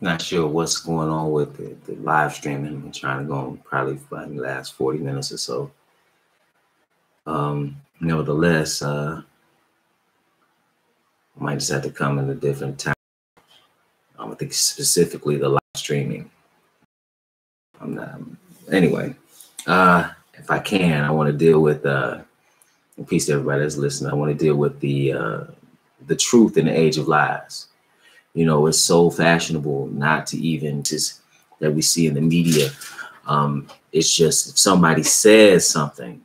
Not sure what's going on with the live streaming. I'm trying to go on probably for the last 40 minutes or so. Nevertheless, I might just have to come in a different time. I think specifically the live streaming. I'm not. Anyway, if I can, I want to deal with. In peace to everybody that's listening. I want to deal with the truth in the age of lies. You know, it's so fashionable not to even just that we see in the media. It's just if somebody says something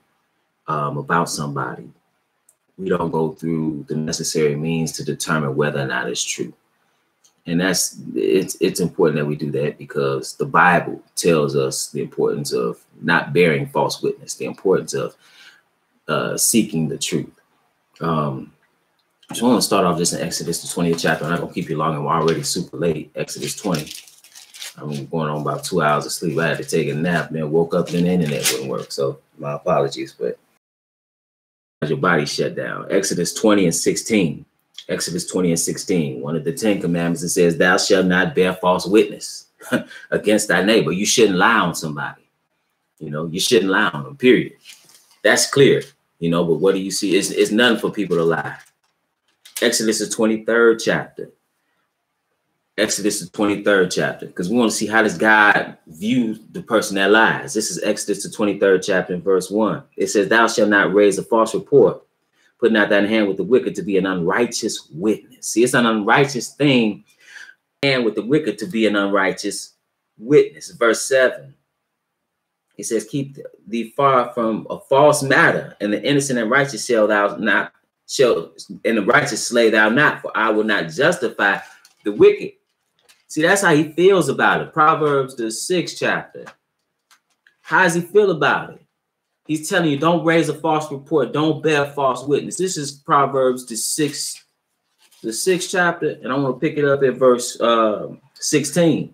about somebody, we don't go through the necessary means to determine whether or not it's true. And it's important that we do that because the Bible tells us the importance of not bearing false witness, the importance of seeking the truth. I just want to start off just in Exodus, the 20th chapter. I'm not going to keep you long. I'm already super late. Exodus 20. I'm going on about 2 hours of sleep. I had to take a nap, then woke up, then the internet wouldn't work. So my apologies, but your body shut down. Exodus 20 and 16. Exodus 20 and 16. One of the 10 commandments, it says, thou shalt not bear false witness against thy neighbor. You shouldn't lie on somebody. You know, you shouldn't lie on them, period. That's clear, you know, but what do you see? It's nothing for people to lie. Exodus, the 23rd chapter. Exodus, the 23rd chapter, because we want to see how does God view the person that lies. This is Exodus, the 23rd chapter, in verse 1. It says, thou shalt not raise a false report, put not thine hand with the wicked to be an unrighteous witness. See, it's an unrighteous thing, and with the wicked to be an unrighteous witness. Verse 7. He says, keep thee far from a false matter, and the innocent and righteous shall thou not, and the righteous slay thou not, for I will not justify the wicked. See, that's how he feels about it. Proverbs, the 6th chapter. How does he feel about it? He's telling you, don't raise a false report. Don't bear false witness. This is Proverbs, the 6th chapter, and I want to pick it up at verse 16.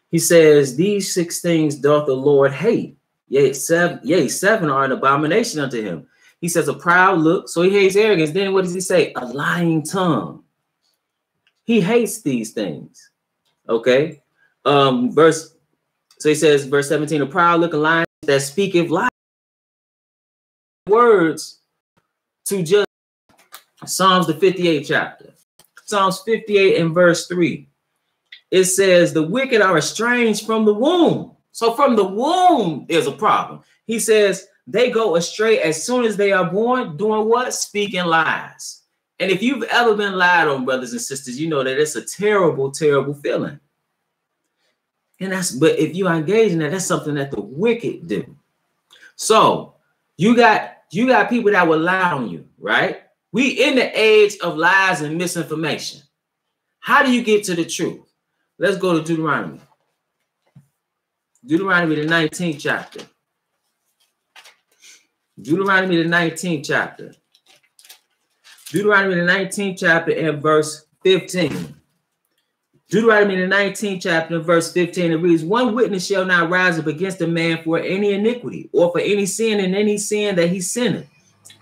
He says, these 6 things doth the Lord hate. Yea, 7 are an abomination unto him. He says a proud look, so he hates arrogance. Then what does he say? A lying tongue. He hates these things. Okay. So he says, verse 17, a proud look, a lying that speaketh lies. Words to just Psalms, the 58th chapter. Psalms 58 and verse 3. It says, the wicked are estranged from the womb. So from the womb, there's a problem. He says, they go astray as soon as they are born, doing what? Speaking lies. And if you've ever been lied on, brothers and sisters, you know that it's a terrible, terrible feeling. But if you engage in that, that's something that the wicked do. So you got people that will lie on you, right? We in the age of lies and misinformation. How do you get to the truth? Let's go to Deuteronomy. Deuteronomy, the 19th chapter. Deuteronomy, the 19th chapter. Deuteronomy, the 19th chapter and verse 15. Deuteronomy, the 19th chapter and verse 15, it reads, one witness shall not rise up against a man for any iniquity or for any sin in any sin that he sinneth.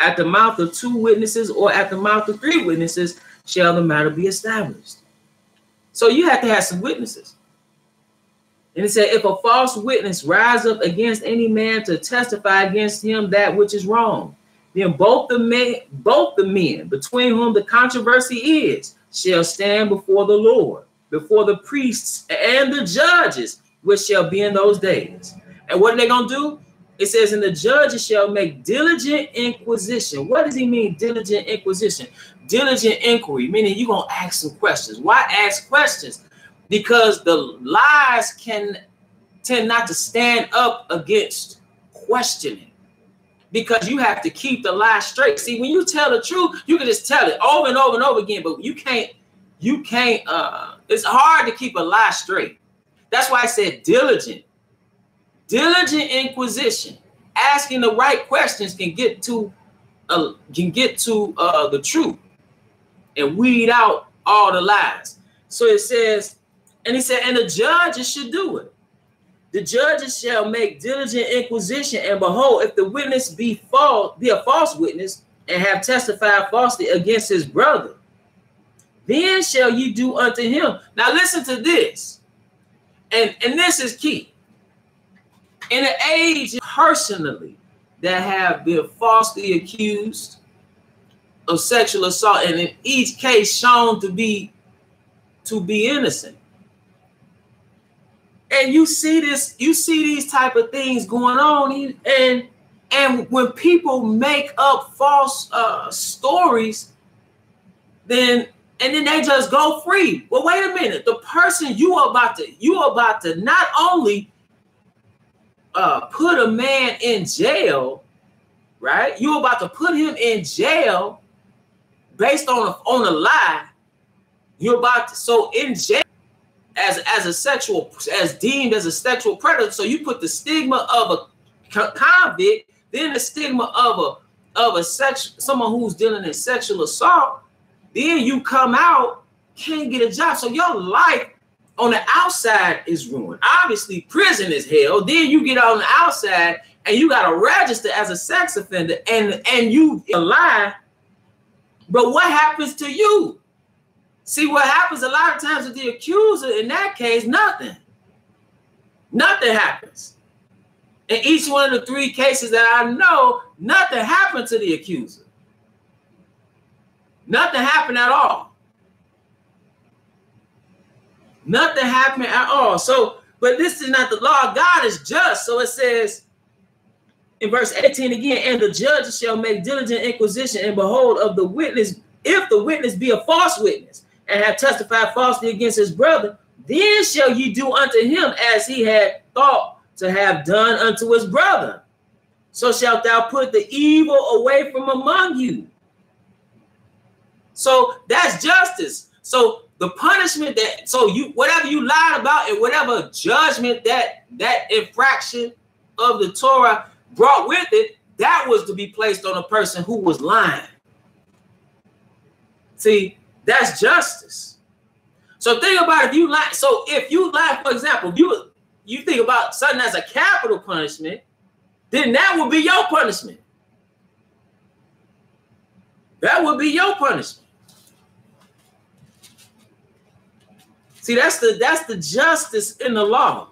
At the mouth of 2 witnesses or at the mouth of 3 witnesses shall the matter be established. So you have to have some witnesses. And it said, if a false witness rise up against any man to testify against him that which is wrong, then both the men between whom the controversy is shall stand before the Lord, before the priests and the judges, which shall be in those days. And what are they going to do? It says, and the judges shall make diligent inquisition. What does he mean, diligent inquisition? Diligent inquiry, meaning you're going to ask some questions. Why ask questions? Because the lies can tend not to stand up against questioning, because you have to keep the lie straight. See, when you tell the truth, you can just tell it over and over and over again, but you can't, it's hard to keep a lie straight. That's why I said diligent inquisition. Asking the right questions can get to the truth and weed out all the lies. So it says, and he said, and the judges should do it. The judges shall make diligent inquisition, and behold, if the witness be a false witness and have testified falsely against his brother, then shall you do unto him. Now listen to this. And this is key. In an age personally that have been falsely accused of sexual assault, and in each case shown to be innocent. And you see this, you see these type of things going on, and when people make up false stories, then they just go free. Well, wait a minute. The person you are about to not only put a man in jail, right? You're about to put him in jail based on a lie. You're about to, so in jail as deemed as a sexual predator. So you put the stigma of a convict, then the stigma of someone who's dealing in sexual assault. Then you come out, can't get a job. So your life on the outside is ruined. Obviously, prison is hell. Then you get on the outside and you got to register as a sex offender and you lie. But what happens to you? See, what happens a lot of times with the accuser, in that case, nothing. Nothing happens. In each one of the 3 cases that I know, nothing happened to the accuser. Nothing happened at all. Nothing happened at all. So, but this is not the law. God is just. So it says in verse 18 again, and the judge shall make diligent inquisition, and behold, of the witness, if the witness be a false witness, and have testified falsely against his brother, then shall ye do unto him as he had thought to have done unto his brother. So shalt thou put the evil away from among you. So that's justice. So the punishment whatever you lied about and whatever judgment that infraction of the Torah brought with it, that was to be placed on a person who was lying. See, that's justice. So think about if you lie. So if you lie, for example, if you think about something as a capital punishment, then that would be your punishment. That would be your punishment. See, that's the justice in the law.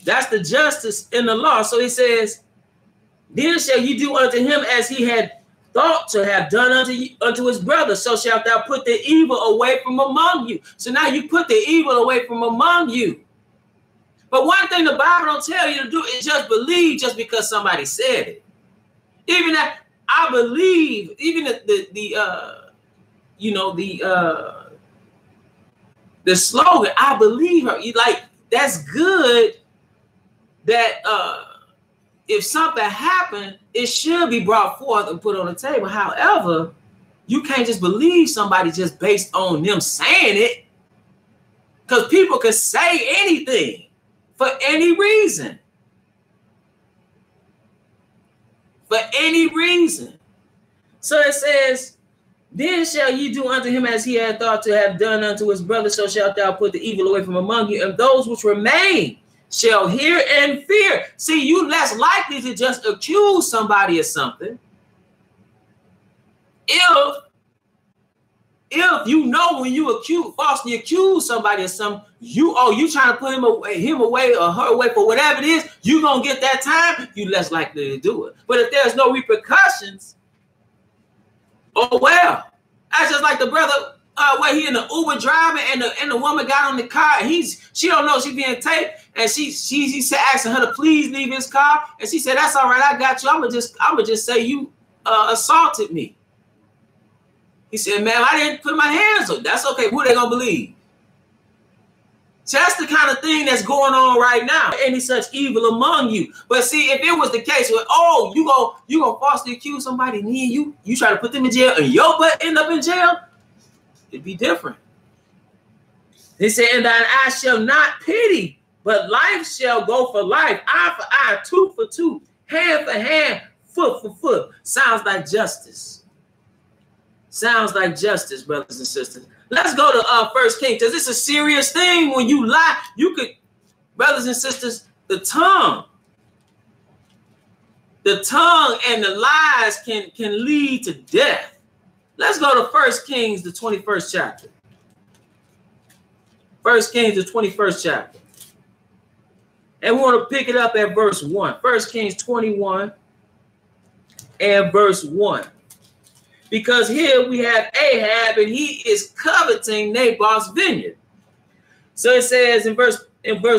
That's the justice in the law. So he says, then shall you do unto him as he had thought to have done unto his brother. So shalt thou put the evil away from among you. So now you put the evil away from among you. But one thing the Bible don't tell you to do is just believe just because somebody said it. Even that I believe, even the slogan, I believe her. Like, that's good that if something happened, it should be brought forth and put on the table. However, you can't just believe somebody just based on them saying it, because people can say anything for any reason. For any reason. So it says, then shall ye do unto him as he had thought to have done unto his brother, so shalt thou put the evil away from among you, and those which remain shall hear and fear. See, you less likely to just accuse somebody of something if you know when you falsely accuse somebody of something, you trying to put him away or her away for whatever it is, you gonna get that time, you less likely to do it. But if there's no repercussions, oh well. That's just like the brother where he in the Uber driving and the woman got on the car. She don't know she being taped, and he said asking her to please leave his car, and she said, that's all right, I got you. I'ma just say you assaulted me. He said, man, I didn't put my hands on. That's okay. Who they gonna believe? So that's the kind of thing that's going on right now. Any such evil among you. But see, if it was the case where, you gonna falsely accuse somebody, and then you try to put them in jail and your butt end up in jail, it'd be different. He said, and thine eye shall not pity, but life shall go for life, eye for eye, tooth for tooth, hand for hand, foot for foot. Sounds like justice. Sounds like justice, brothers and sisters. Let's go to 1 Kings, because it's a serious thing when you lie. You could, brothers and sisters, the tongue and the lies can lead to death. Let's go to 1 Kings, the 21st chapter. 1 Kings, the 21st chapter. And we want to pick it up at verse 1. 1 Kings 21 and verse 1. Because here we have Ahab, and he is coveting Naboth's vineyard. So it says in verse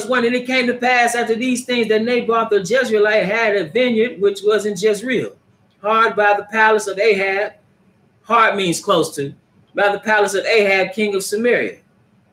1, and it came to pass after these things that Naboth the Jezreelite had a vineyard which was in Jezreel, hard by the palace of Ahab. Hard means close to, by the palace of Ahab, king of Samaria.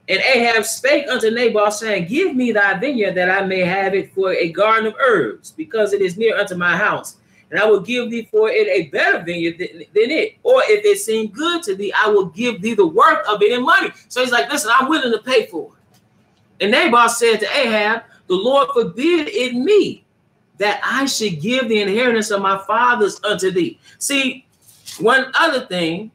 And Ahab spake unto Naboth, saying, give me thy vineyard, that I may have it for a garden of herbs, because it is near unto my house. And I will give thee for it a better vineyard than it. Or if it seem good to thee, I will give thee the worth of it in money. So he's like, listen, I'm willing to pay for it. And Naboth said to Ahab, the Lord forbid it me, that I should give the inheritance of my fathers unto thee. See, one other thing,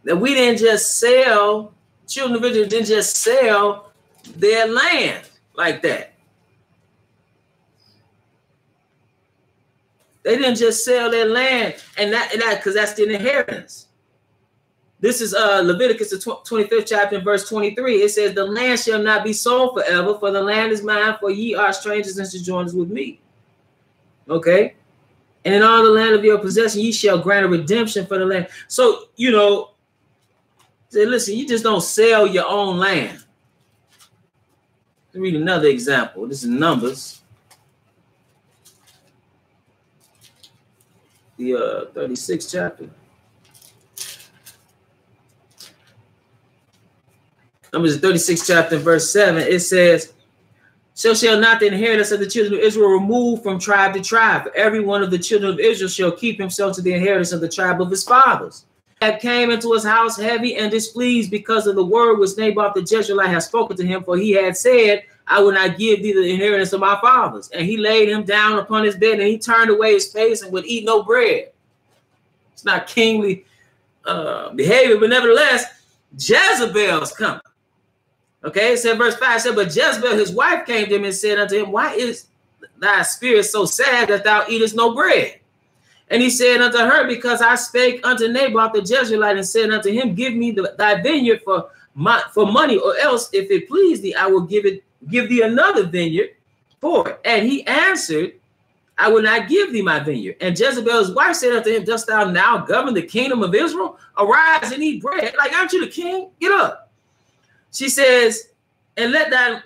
that we didn't just sell, children of Israel didn't just sell their land like that. They didn't just sell their land, and that because that's the inheritance. This is Leviticus, the 25th chapter, and verse 23. It says, the land shall not be sold forever, for the land is mine, for ye are strangers and sojourners with me. Okay? And in all the land of your possession, ye shall grant a redemption for the land. So, you know, say, listen, you just don't sell your own land. Let me read another example. This is Numbers. The 36th chapter. Numbers 36th chapter, verse 7. It says, so shall not the inheritance of the children of Israel remove from tribe to tribe. For every one of the children of Israel shall keep himself to the inheritance of the tribe of his fathers. That came into his house heavy and displeased because of the word which Naboth the Jezreelite had spoken to him, for he had said, I will not give thee the inheritance of my fathers. And he laid him down upon his bed, and he turned away his face and would eat no bread. It's not kingly behavior, but nevertheless, Jezebel's coming. Okay, it said verse 5, it said, but Jezebel, his wife, came to him and said unto him, why is thy spirit so sad that thou eatest no bread? And he said unto her, because I spake unto Naboth the Jezreelite and said unto him, give me thy vineyard for money, or else, if it please thee, I will give thee another vineyard for it. And he answered, I will not give thee my vineyard. And Jezebel's wife said unto him, dost thou now govern the kingdom of Israel? Arise and eat bread. Like, aren't you the king? Get up. She says, and let that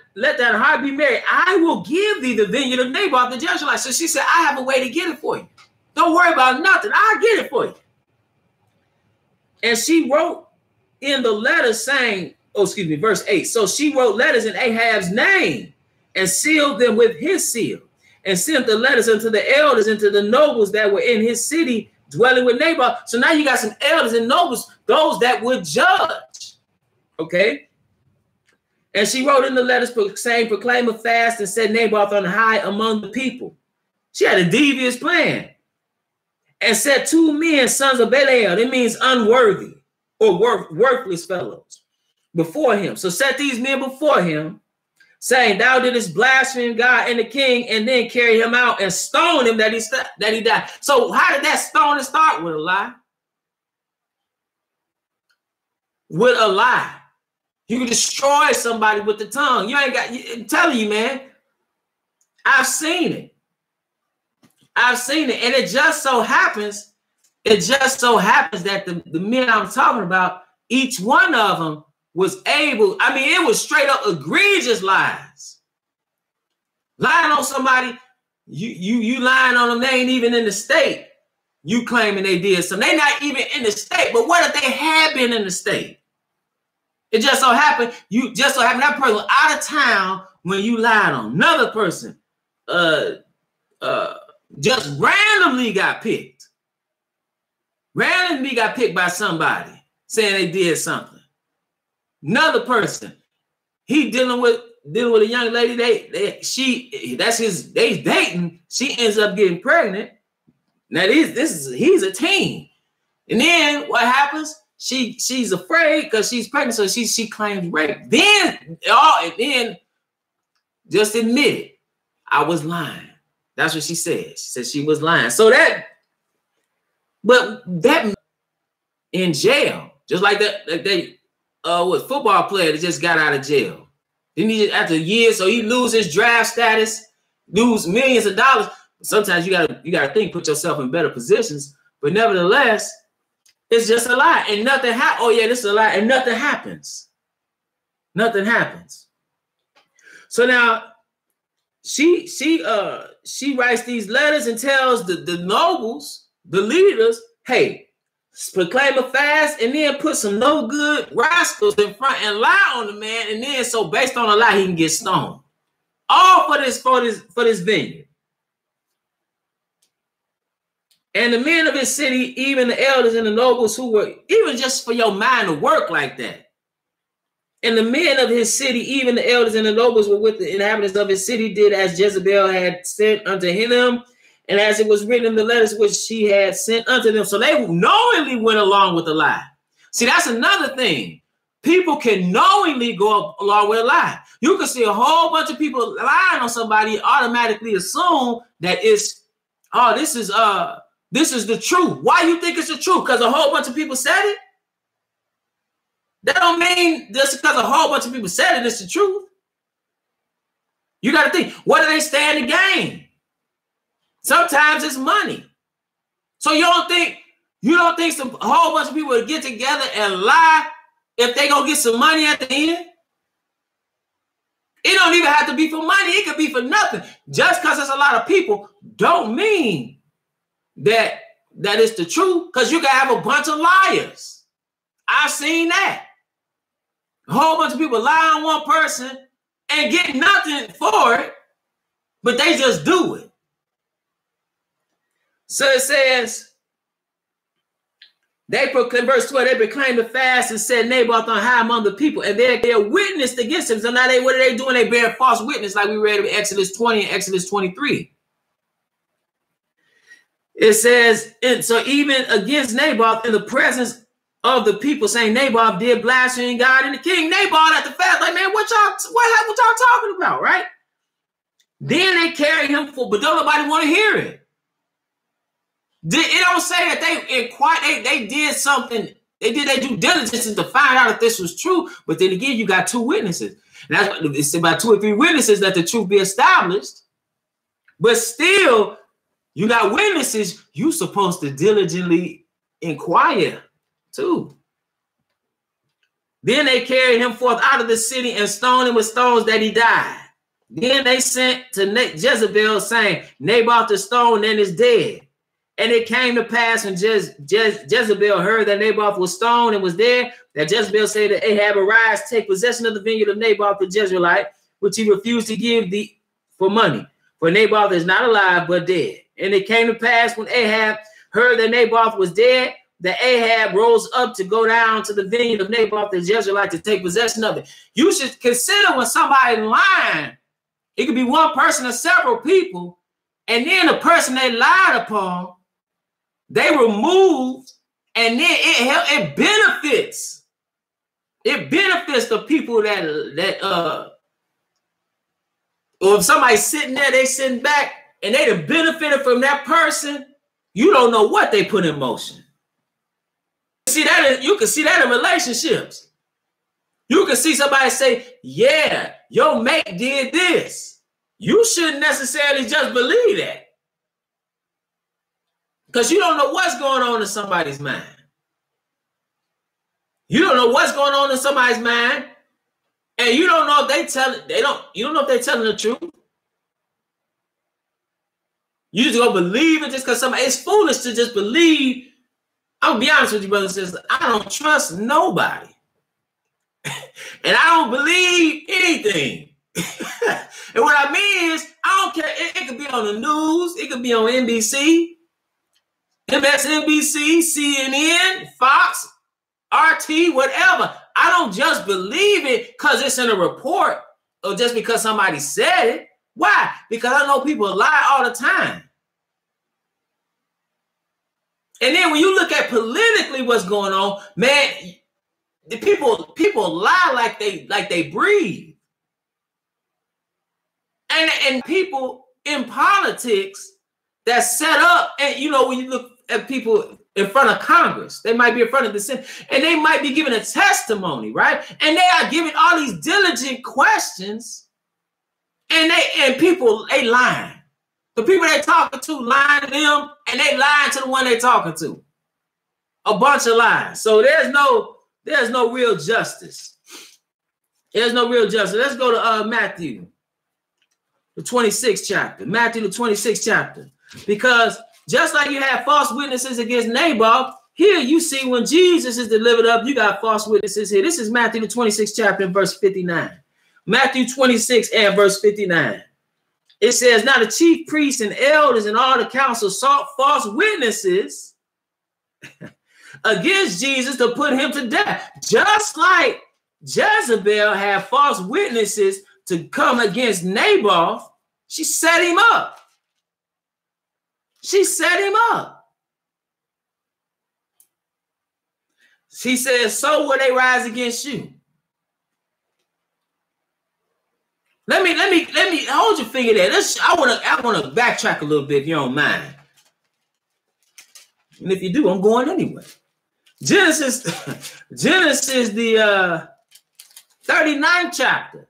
heart be merry. I will give thee the vineyard of Naboth the Jezreelite. So she said, I have a way to get it for you. Don't worry about nothing. I'll get it for you. And she wrote in the letter saying, verse 8. So she wrote letters in Ahab's name and sealed them with his seal, and sent the letters unto the elders and to the nobles that were in his city dwelling with Naboth. So now you got some elders and nobles, those that would judge. Okay. And she wrote in the letters saying, proclaim a fast and set Naboth on high among the people. She had a devious plan. And set 2 men, sons of Belial, it means unworthy or worthless fellows, before him. So set these men before him, saying, thou didst blaspheme God and the king, and then carry him out and stone him that he died. So how did that stoning start? With a lie. With a lie. You can destroy somebody with the tongue. You ain't got, I'm telling you, man, I've seen it. I've seen it. And it just so happens that the men I'm talking about, each one of them was able, I mean, it was straight up egregious lies. Lying on somebody, you lying on them, they ain't even in the state. You claiming they did something. They're not even in the state, but what if they had been in the state? It just so happened, that person was out of town when you lied on. Another person just randomly got picked. Randomly got picked by somebody saying they did something. Another person, he dealing with a young lady, they dating, she ends up getting pregnant. Now he's a teen. And then what happens? She's afraid because she's pregnant, so she claims rape. Then just admit it. I was lying. That's what she said. She said she was lying. So that in jail, just like that. Like they what football player that just got out of jail. Then he after years, so he loses draft status, lose millions of dollars. Sometimes you gotta think, put yourself in better positions. But nevertheless, it's just a lie, and nothing happens. Oh yeah, this is a lie, and nothing happens. Nothing happens. So now she writes these letters and tells the nobles, the leaders, hey, proclaim a fast and then put some no good rascals in front and lie on the man, and then so based on a lie he can get stoned. All for this vineyard. And the men of his city, even the elders and the nobles who were, even just for your mind to work like that. And the men of his city, even the elders and the nobles were with the inhabitants of his city, did as Jezebel had sent unto him, and as it was written in the letters which she had sent unto them. So they knowingly went along with the lie. See, that's another thing. People can knowingly go along with a lie. You can see a whole bunch of people lying on somebody, automatically assume that it's, oh, this is the truth. Why you think it's the truth? Because a whole bunch of people said it? That don't mean just because a whole bunch of people said it, it's the truth. You got to think, what do they stand to gain? Sometimes it's money. So you don't think a whole bunch of people would get together and lie if they gonna get some money at the end? It don't even have to be for money. It could be for nothing. Just because there's a lot of people don't mean that it's the truth, because you can have a bunch of liars. I've seen that. A whole bunch of people lie on one person and get nothing for it, but they just do it. So it says, they proclaim, verse 12, they proclaimed the fast and set Naboth on high among the people, and they witnessed against him. So now what are they doing? They bear false witness, like we read in Exodus 20 and Exodus 23. It says, and so even against Naboth in the presence of the people, saying Naboth did blaspheme God and the king. Naboth at the fast, like, man, what y'all talking about, right? Then they carried him for, but don't nobody want to hear it. It don't say that they did something. They did their due diligence to find out if this was true. But then again, you got two witnesses. And that's what it's about, 2 or 3 witnesses that the truth be established. But still, you got witnesses. You supposed to diligently inquire too. Then they carried him forth out of the city and stoned him with stones that he died. Then they sent to Jezebel, saying, Naboth the stone and is dead. And it came to pass when Jezebel heard that Naboth was stoned and was dead, that Jezebel said to Ahab, arise, take possession of the vineyard of Naboth the Jezreelite, which he refused to give thee for money. For Naboth is not alive, but dead. And it came to pass when Ahab heard that Naboth was dead, that Ahab rose up to go down to the vineyard of Naboth the Jezreelite to take possession of it. You should consider when somebody's lying, it could be one person or several people, and then the person they lied upon, they removed, and then it benefits. It benefits the people that or if somebody's sitting there, they sitting back, and they have benefited from that person. You don't know what they put in motion. You can see that in relationships. You can see somebody say, yeah, your mate did this. You shouldn't necessarily just believe that, because you don't know what's going on in somebody's mind. You don't know what's going on in somebody's mind, and you don't know if you don't know if they're telling the truth. You just gonna believe it just because it's foolish to just believe. I'm gonna be honest with you, brothers and sisters. I don't trust nobody. And I don't believe anything. And what I mean is, I don't care. It could be on the news. It could be on NBC, MSNBC, CNN, Fox, RT, whatever. I don't just believe it because it's in a report or just because somebody said it. Why? Because I know people lie all the time. And then when you look at politically what's going on, man, the people lie like they breathe. And people in politics that set up, and you know, when you look at people in front of Congress. They might be in front of the Senate, and they might be giving a testimony, right? And they are giving all these diligent questions, and people, they lying. The people they talking to lying to them, and they lying to the one they talking to. A bunch of lies. So there's no real justice. There's no real justice. Let's go to Matthew, the 26th chapter. Matthew, the 26th chapter. Because just like you have false witnesses against Naboth, here you see when Jesus is delivered up, you got false witnesses here. This is Matthew, the 26th chapter, verse 59. Matthew 26 and verse 59. It says, now the chief priests and elders and all the council sought false witnesses against Jesus to put him to death. Just like Jezebel had false witnesses to come against Naboth, she set him up. She set him up. She says, so will they rise against you. Let me hold your finger there. I want to backtrack a little bit if you don't mind. And if you do, I'm going anyway. Genesis the 39th chapter.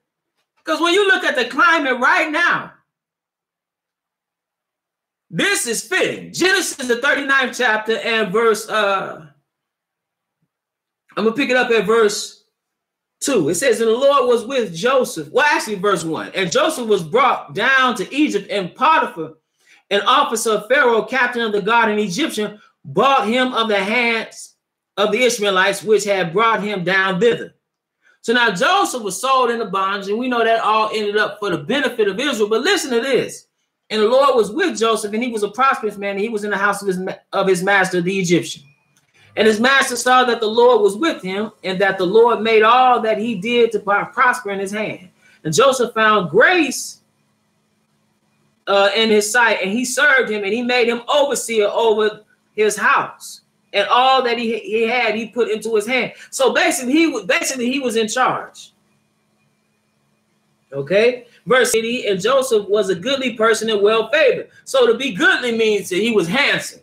Because when you look at the climate right now, this is fitting. Genesis the 39th chapter and verse, I'm going to pick it up at verse 2. It says, and the Lord was with Joseph. Well, actually, verse 1. And Joseph was brought down to Egypt, and Potiphar, an officer of Pharaoh, captain of the guard, an Egyptian, bought him of the hands of the Ishmaelites, which had brought him down thither. So now Joseph was sold into bondage, and we know that all ended up for the benefit of Israel. But listen to this. And the Lord was with Joseph, and he was a prosperous man, and he was in the house of his master, the Egyptian. And his master saw that the Lord was with him, and that the Lord made all that he did to prosper in his hand. And Joseph found grace in his sight, and he served him, and he made him overseer over his house. And all that he had, he put into his hand. So basically, he was in charge. Okay? Verse 80, and Joseph was a goodly person and well-favored. So to be goodly means that he was handsome.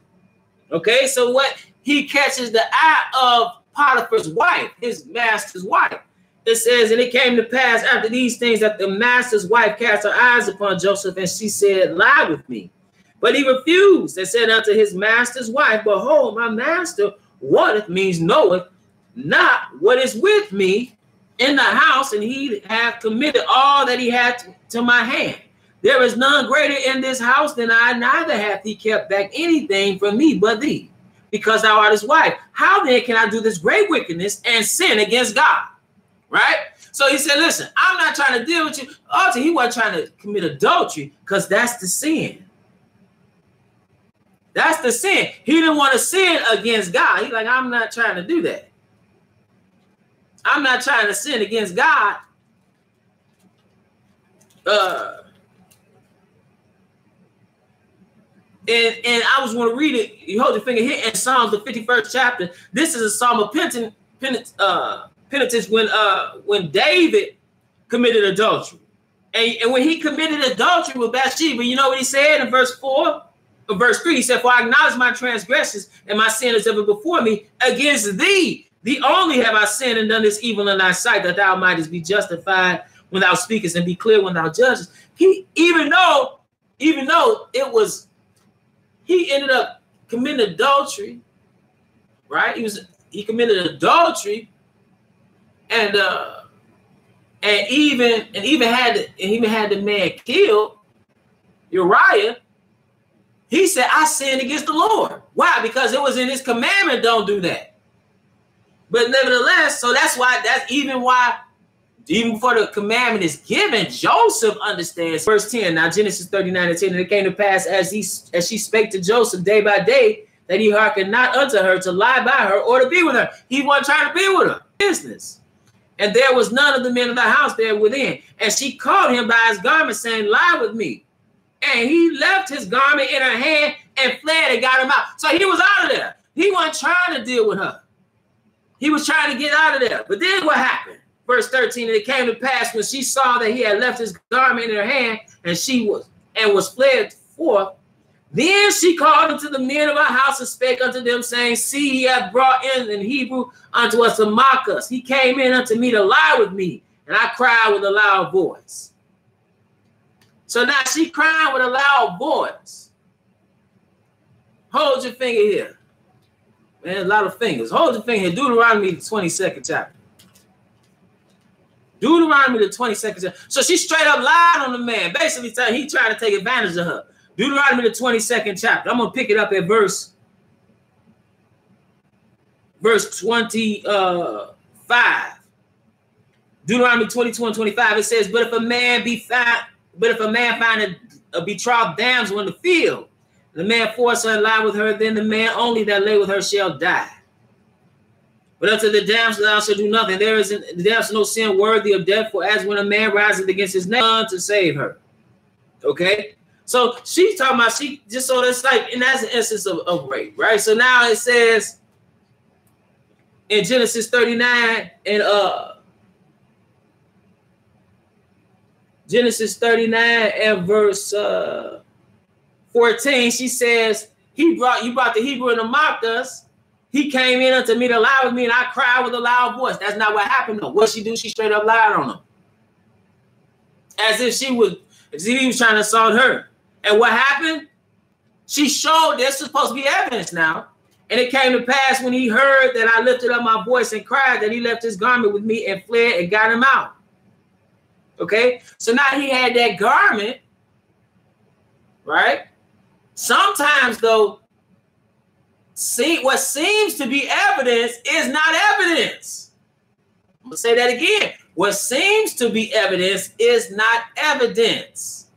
Okay? So what? He catches the eye of Potiphar's wife, his master's wife. It says, and it came to pass after these things that the master's wife cast her eyes upon Joseph, and she said, lie with me. But he refused and said unto his master's wife, behold, my master wanteth, means knoweth not what is with me in the house, and he hath committed all that he had to my hand. There is none greater in this house than I, neither hath he kept back anything from me but thee, because thou art his wife. How then can I do this great wickedness and sin against God? Right? So he said, listen, I'm not trying to deal with you. Also, he wasn't trying to commit adultery, because that's the sin. That's the sin. He didn't want to sin against God. He's like, I'm not trying to do that. I'm not trying to sin against God. And I was going to read it. You hold your finger here in Psalms, the 51st chapter. This is a psalm of penitence when David committed adultery. And when he committed adultery with Bathsheba, you know what he said in verse 4? Or verse 3, he said, for I acknowledge my transgressions, and my sin is ever before me. Against thee only have I sinned and done this evil in thy sight, that thou mightest be justified when thou speakest and be clear when thou judgest. Even though it was, he ended up committing adultery, right? He committed adultery, and even had the man killed, Uriah. He said, I sinned against the Lord. Why? Because it was in his commandment, don't do that. But nevertheless, so that's even before the commandment is given, Joseph understands. Verse 10, now Genesis 39 and 10, and it came to pass as she spake to Joseph day by day, that he hearkened not unto her to lie by her or to be with her. He wasn't trying to be with her. Business. And there was none of the men of the house there within. And she caught him by his garment, saying, lie with me. And he left his garment in her hand and fled and got him out. So he was out of there. He wasn't trying to deal with her. He was trying to get out of there. But then what happened? Verse 13, and it came to pass when she saw that he had left his garment in her hand, and was fled forth, Then she called unto the men of her house and spake unto them, saying, see, he hath brought in Hebrew unto us to mock us. He came in unto me to lie with me, and I cried with a loud voice. So now she crying with a loud voice. Hold your finger here. Man, a lot of fingers. Hold your finger here. Deuteronomy, the 22nd chapter. Deuteronomy, the 22nd chapter. So she straight up lied on the man. Basically saying he trying to take advantage of her. Deuteronomy, the 22nd chapter. I'm going to pick it up at verse 25. Deuteronomy 22 and 25. It says, but if a man find a betrothed damsel in the field, the man force her and lie with her, then the man only that lay with her shall die. But unto the damsel thou shalt do nothing. There is no sin worthy of death, for as when a man riseth against his neighbor to save her. Okay? So she's talking about, she just, so that's like, and that's an instance of rape, right? So now it says in Genesis 39 and Genesis 39 and verse 14, she says, you brought the Hebrew and mocked us. He came in unto me to lie with me, and I cried with a loud voice. That's not what happened, though. What she do? She straight up lied on him. As if he was trying to assault her. And what happened? She showed this is supposed to be evidence now. And it came to pass when he heard that I lifted up my voice and cried that he left his garment with me and fled and got him out. Okay? So now he had that garment, right? Sometimes, though, what seems to be evidence is not evidence. I'm going to say that again. What seems to be evidence is not evidence.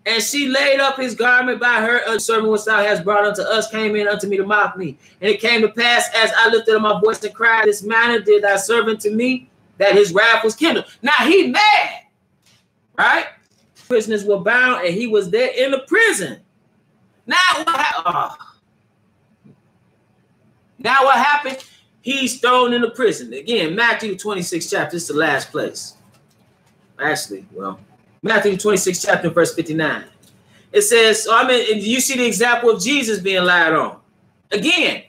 And she laid up his garment by her, a servant which thou hast brought unto us, came in unto me to mock me. And it came to pass, as I lifted up my voice and cried, this manner did thy servant to me, that his wrath was kindled. Now he mad, right? Prisoners were bound, and he was there in the prison. Now what happened? He's thrown in the prison. Again, Matthew 26 chapter. This is the last place. Actually, well, Matthew 26 chapter, verse 59. It says, so you see the example of Jesus being lied on. Again,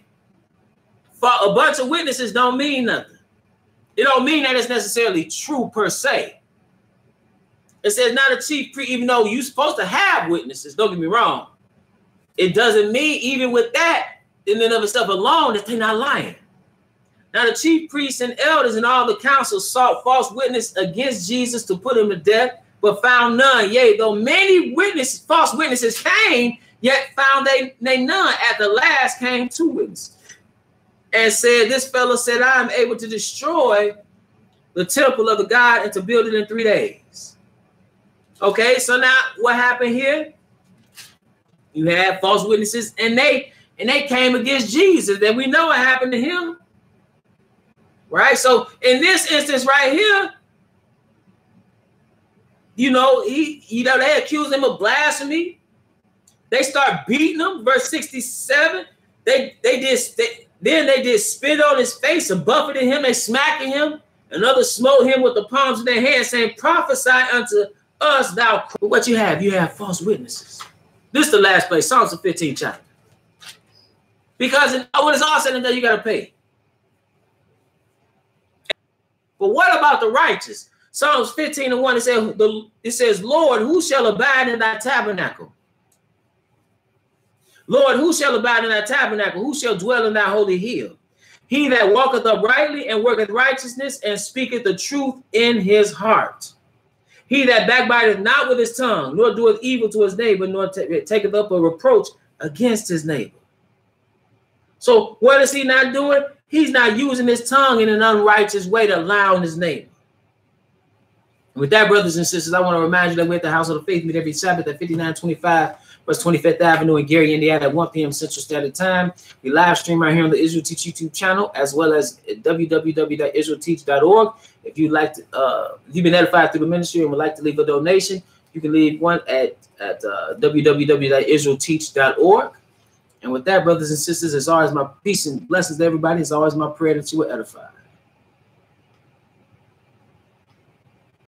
for a bunch of witnesses don't mean nothing. It don't mean that it's necessarily true per se. It says not a chief priest, even though you're supposed to have witnesses, don't get me wrong. It doesn't mean, even with that, in and of itself alone, that they're not lying. Now the chief priests and elders and all the council sought false witness against Jesus to put him to death, but found none. Yea, though many false witnesses came, yet found they none. At the last came two witnesses and said, this fellow said, I am able to destroy the temple of the God and to build it in 3 days. Okay, so now what happened here? You had false witnesses, and they came against Jesus. That we know what happened to him, right? So in this instance right here, they accused him of blasphemy. They start beating him. Verse 67. They did spit on his face and buffeted him. They smacking him. And others smote him with the palms of their hands, saying, prophesy unto us, thou. But what you have false witnesses. This is the last place, Psalms 15 chapter. Because when it's all said and done, you got to pay. But what about the righteous? Psalms 15 and 1, it says, Lord, who shall abide in thy tabernacle? Lord, who shall abide in thy tabernacle? Who shall dwell in thy holy hill? He that walketh uprightly and worketh righteousness and speaketh the truth in his heart. He that backbiteth not with his tongue, nor doeth evil to his neighbor, nor taketh up a reproach against his neighbor. So what is he not doing? He's not using his tongue in an unrighteous way to lie on his neighbor. And with that, brothers and sisters, I want to remind you that we're at the House of the Faith, meet every Sabbath at 5925 West 25th Avenue in Gary, Indiana at 1 p.m. Central Standard Time. We live stream right here on the Israel Teach YouTube channel, as well as at www.israelteach.org. If you'd like to, if you've been edified through the ministry and would like to leave a donation, you can leave one at www.israelteach.org. And with that, brothers and sisters, it's always my peace and blessings to everybody. It's always my prayer that you will edify.